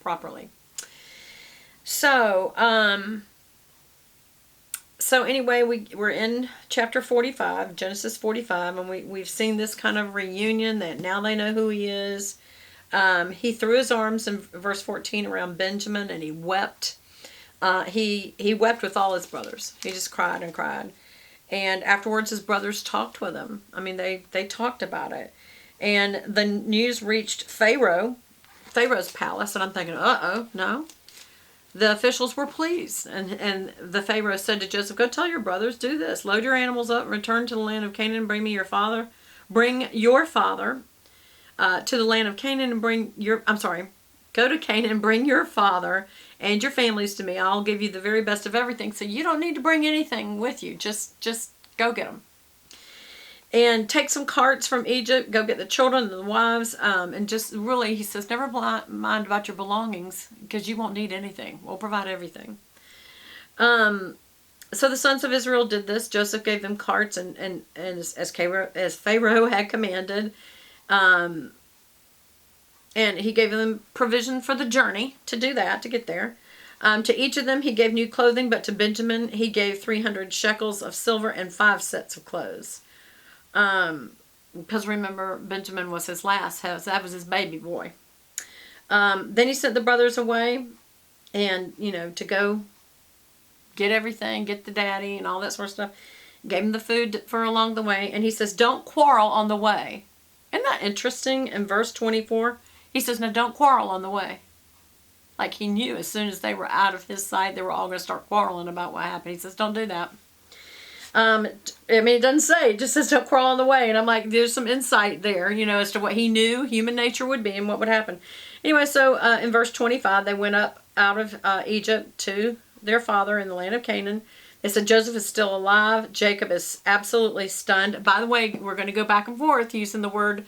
properly. So, anyway, we're in chapter 45, Genesis 45, and we've seen this kind of reunion that now they know who he is. He threw his arms in verse 14 around Benjamin, and he wept. He wept with all his brothers. He just cried and cried. And afterwards, his brothers talked with him. I mean, they talked about it. And the news reached Pharaoh's palace, and I'm thinking, uh-oh, no. The officials were pleased, and the Pharaoh said to Joseph, go tell your brothers, do this. Load your animals up and return to the land of Canaan and bring me your father. Bring your father to the land of Canaan and go to Canaan and bring your father and your families to me. I'll give you the very best of everything, so you don't need to bring anything with you. Just go get them. And take some carts from Egypt, go get the children and the wives, and just really, he says, never mind about your belongings, because you won't need anything. We'll provide everything. So the sons of Israel did this. Joseph gave them carts, and as Pharaoh had commanded, and he gave them provision for the journey to do that, to get there. To each of them he gave new clothing, but to Benjamin he gave 300 shekels of silver and 5 sets of clothes. Because remember, Benjamin was his last house. That was his baby boy. Then he sent the brothers away, and, to go get everything, get the daddy and all that sort of stuff. Gave him the food for along the way. And he says, don't quarrel on the way. Isn't that interesting? In verse 24, he says, no, don't quarrel on the way. Like he knew as soon as they were out of his sight, they were all going to start quarreling about what happened. He says, don't do that. It doesn't say, it just says don't quarrel on the way. And I'm like, there's some insight there, as to what he knew human nature would be and what would happen. Anyway, so in verse 25, they went up out of Egypt to their father in the land of Canaan. They said Joseph is still alive. Jacob is absolutely stunned. By the way, we're going to go back and forth using the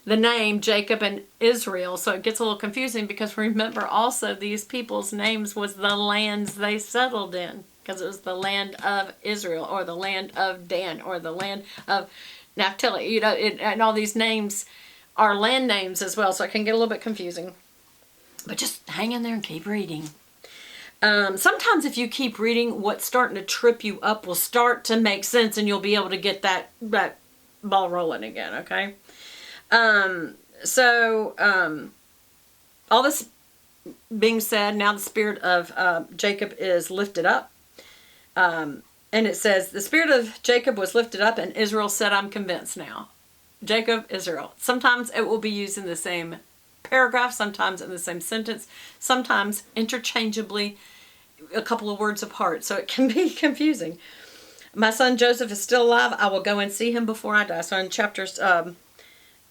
name Jacob and Israel. So it gets a little confusing because remember also these people's names was the lands they settled in. Because it was the land of Israel, or the land of Dan, or the land of Naphtali. And all these names are land names as well, so it can get a little bit confusing. But just hang in there and keep reading. Sometimes if you keep reading, what's starting to trip you up will start to make sense, and you'll be able to get that ball rolling again, okay? All this being said, now the spirit of Jacob is lifted up. And it says, the spirit of Jacob was lifted up, and Israel said, I'm convinced now. Jacob, Israel. Sometimes it will be used in the same paragraph, sometimes in the same sentence, sometimes interchangeably, a couple of words apart. So it can be confusing. My son Joseph is still alive. I will go and see him before I die. So in chapters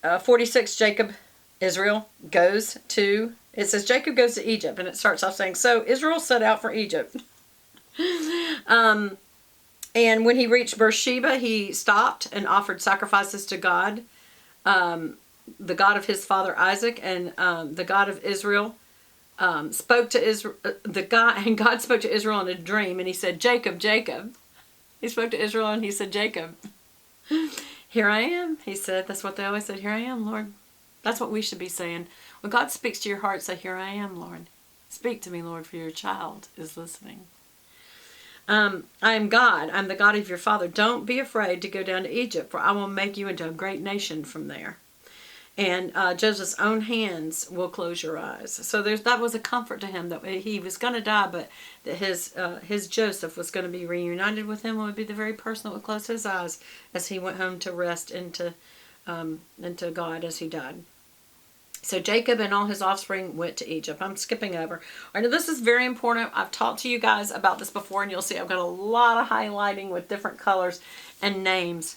46, Jacob, Israel, goes to, it says Jacob goes to Egypt, and it starts off saying, so Israel set out for Egypt. And when he reached Beersheba, he stopped and offered sacrifices to God, the God of his father Isaac, and the God of Israel spoke to Israel. God spoke to Israel in a dream, and he said, Jacob, Jacob. He spoke to Israel, and he said, Jacob. Here I am, he said. That's what they always said. Here I am, Lord. That's what we should be saying. When God speaks to your heart, say, here I am, Lord. Speak to me, Lord, for your child is listening. I am God. I'm the God of your father. Don't be afraid to go down to Egypt, for I will make you into a great nation from there. And Joseph's own hands will close your eyes. So that was a comfort to him that he was going to die, but that his Joseph was going to be reunited with him and would be the very person that would close his eyes as he went home to rest into God as he died. So Jacob and all his offspring went to Egypt. I'm skipping over. All right, now this is very important. I've talked to you guys about this before, and you'll see I've got a lot of highlighting with different colors and names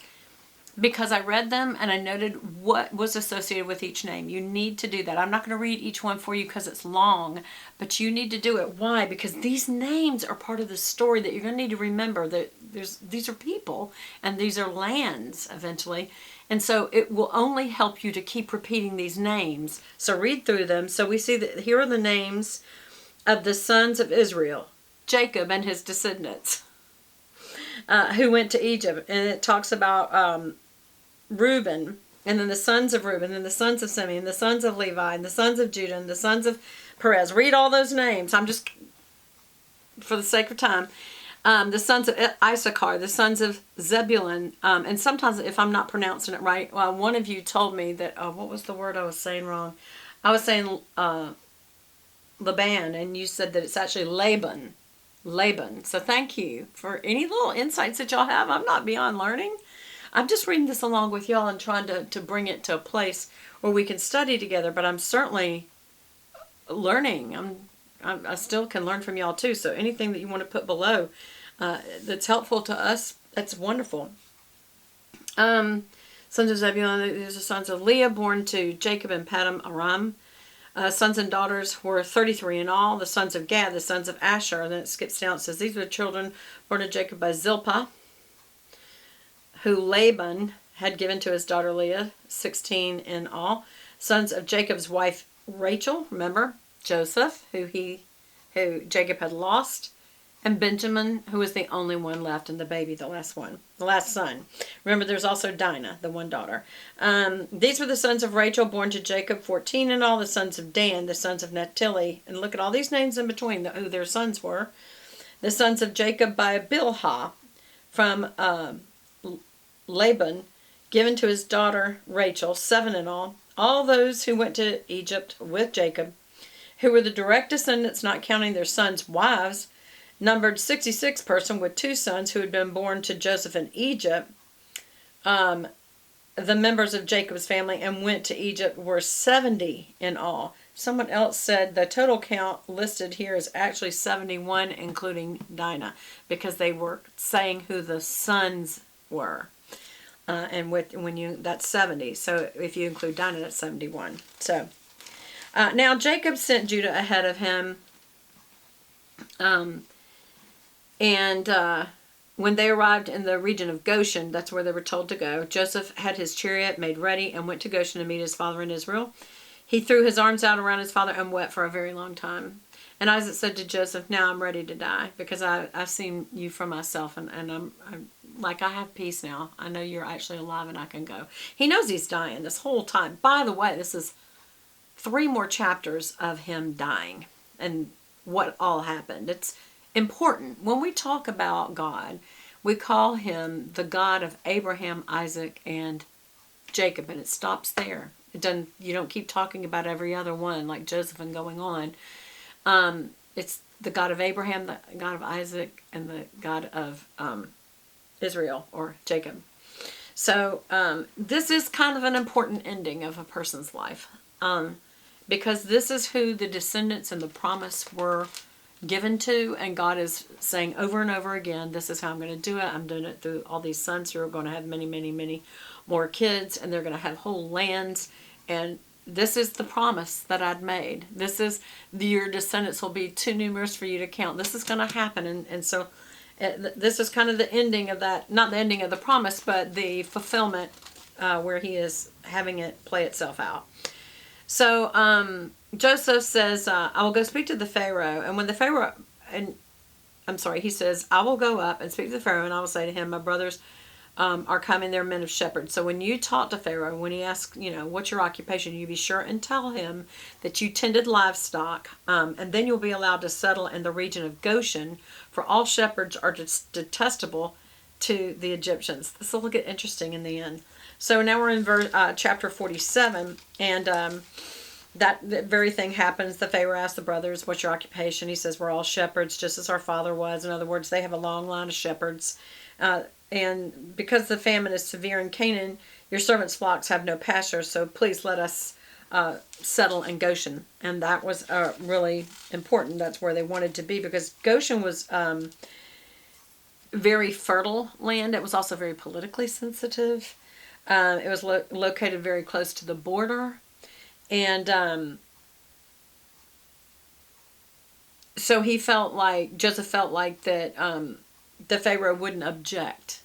because I read them and I noted what was associated with each name. You need to do that. I'm not going to read each one for you because it's long, but you need to do it. Why? Because these names are part of the story that you're going to need to remember. That these are people and these are lands eventually. And so it will only help you to keep repeating these names. So read through them. So we see that here are the names of the sons of Israel, Jacob and his descendants, who went to Egypt. And it talks about Reuben, and then the sons of Reuben, and the sons of Simeon, the sons of Levi, and the sons of Judah, and the sons of Perez. Read all those names. I'm just, for the sake of time. The sons of Issachar, the sons of Zebulun, and sometimes if I'm not pronouncing it right, one of you told me that, what was the word I was saying wrong? I was saying Laban, and you said that it's actually Laban. Laban. So thank you for any little insights that y'all have. I'm not beyond learning. I'm just reading this along with y'all and trying to bring it to a place where we can study together, but I'm certainly learning. I still can learn from y'all too. So anything that you want to put below that's helpful to us, that's wonderful. Sons of Zebulun, these are sons of Leah, born to Jacob and Padam Aram. Sons and daughters were 33 in all. The sons of Gad, the sons of Asher. And then it skips down. It says, these were children born to Jacob by Zilpah, who Laban had given to his daughter Leah, 16 in all. Sons of Jacob's wife Rachel, remember, Joseph, who Jacob had lost, and Benjamin, who was the only one left, and the baby, the last son. Remember, there's also Dinah, the one daughter. These were the sons of Rachel, born to Jacob, 14 in all. The sons of Dan, the sons of Naphtali, and look at all these names in between, who their sons were. The sons of Jacob by Bilhah, from Laban, given to his daughter Rachel, 7 in all. All those who went to Egypt with Jacob, who were the direct descendants, not counting their sons' wives, numbered 66 persons with 2 sons who had been born to Joseph in Egypt. The members of Jacob's family and went to Egypt were 70 in all. Someone else said the total count listed here is actually 71, including Dinah, because they were saying who the sons were. And that's 70. So if you include Dinah, that's 71. So now Jacob sent Judah ahead of him. When they arrived in the region of Goshen, that's where they were told to go, Joseph had his chariot made ready and went to Goshen to meet his father in Israel. He threw his arms out around his father and wept for a very long time. And Isaac said to Joseph, now I'm ready to die, because I've seen you for myself, and I'm like, I have peace now. I know you're actually alive and I can go. He knows he's dying this whole time. By the way, this is 3 more chapters of him dying and what all happened. It's important. When we talk about God, we call him the God of Abraham, Isaac, and Jacob, and it stops there. You don't keep talking about every other one like Joseph and going on. It's the God of Abraham, the God of Isaac, and the God of Israel, or Jacob. So this is kind of an important ending of a person's life, because this is who the descendants and the promise were given to, and God is saying over and over again, this is how I'm going to do it. I'm doing it through all these sons who are going to have many, many, many more kids, and they're going to have whole lands, and this is the promise that I'd made. This is, your descendants will be too numerous for you to count. This is going to happen, and so this is kind of the ending of that, not the ending of the promise, but the fulfillment where he is having it play itself out. So Joseph says, I will go speak to the Pharaoh. And when the Pharaoh, he says, I will go up and speak to the Pharaoh, and I will say to him, my brothers are coming, they're men of shepherds. So when you talk to Pharaoh, when he asks, what's your occupation, you be sure and tell him that you tended livestock, and then you'll be allowed to settle in the region of Goshen, for all shepherds are detestable to the Egyptians. This will get interesting in the end. So now we're in chapter 47, and that very thing happens. The Pharaoh asks the brothers, what's your occupation? He says, we're all shepherds, just as our father was. In other words, they have a long line of shepherds. And because the famine is severe in Canaan, your servants' flocks have no pasture, so please let us settle in Goshen. And that was really important. That's where they wanted to be, because Goshen was very fertile land. It was also very politically sensitive. It was located very close to the border. And so Joseph felt like that the Pharaoh wouldn't object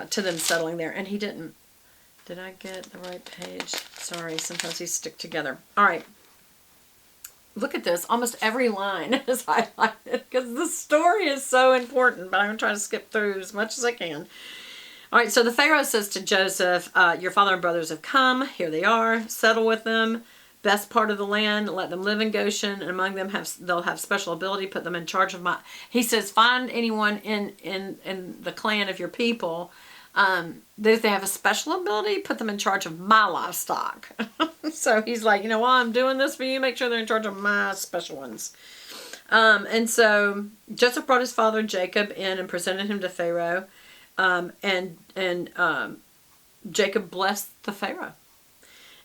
to them settling there. And he didn't. Did I get the right page? Sorry, sometimes these stick together. All right. Look at this. Almost every line is highlighted because the story is so important, but I'm going to try to skip through as much as I can. All right, so the Pharaoh says to Joseph, your father and brothers have come. Here they are. Settle with them. best part of the land, let them live in Goshen, and among them they'll have special ability, put them in charge of my, he says, find anyone in the clan of your people, if they have a special ability, put them in charge of my livestock. So he's like, while I'm doing this for you, make sure they're in charge of my special ones. And so Joseph brought his father Jacob in and presented him to Pharaoh. And Jacob blessed the Pharaoh.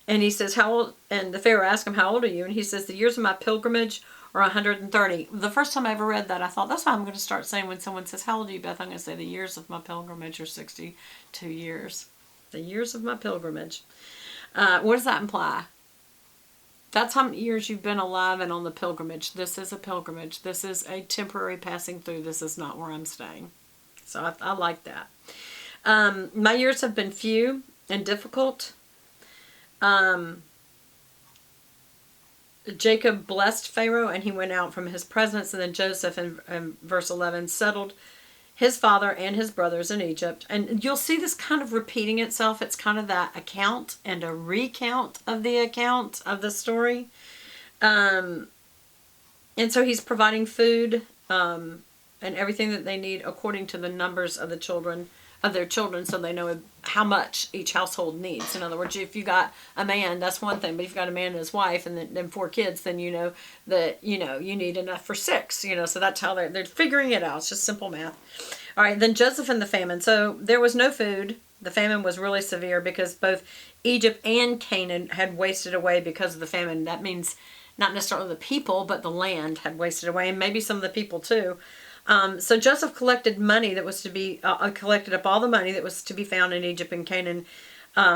And he says, how old? And the Pharaoh asked him, how old are you? And he says, the years of my pilgrimage are 130. The first time I ever read that, I thought, that's what I'm going to start saying when someone says, how old are you, Beth? I'm going to say, the years of my pilgrimage are 62 years. The years of my pilgrimage. What does that imply? That's how many years you've been alive and on the pilgrimage. This is a pilgrimage. This is a temporary passing through. This is not where I'm staying. So I like that. My years have been few and difficult. Jacob blessed Pharaoh and he went out from his presence. And then Joseph in verse 11 settled his father and his brothers in Egypt. And you'll see this kind of repeating itself. It's kind of that account and a recount of the account of the story. And so he's providing food and everything that they need according to the numbers of their children, so they know how much each household needs. In other words, if you got a man, that's one thing, but if you've got a man and his wife and then 4 kids, then you know that you need enough for 6. So that's how they're figuring it out. It's just simple math. All right, then Joseph and the famine. So there was no food. The famine was really severe because both Egypt and Canaan had wasted away because of the famine. That means not necessarily the people, but the land had wasted away, and maybe some of the people too. So Joseph collected money that was to be collected up all the money that was to be found in Egypt and Canaan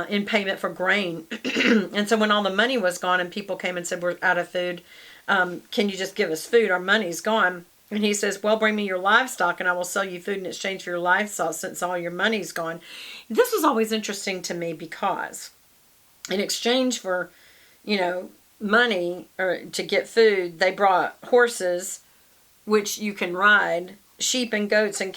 in payment for grain. And so when all the money was gone and people came and said, we're out of food, can you just give us food? Our money's gone. And he says, well, bring me your livestock and I will sell you food in exchange for your livestock since all your money's gone. This was always interesting to me because in exchange for, money or to get food, they brought horses, which you can ride, sheep and goats and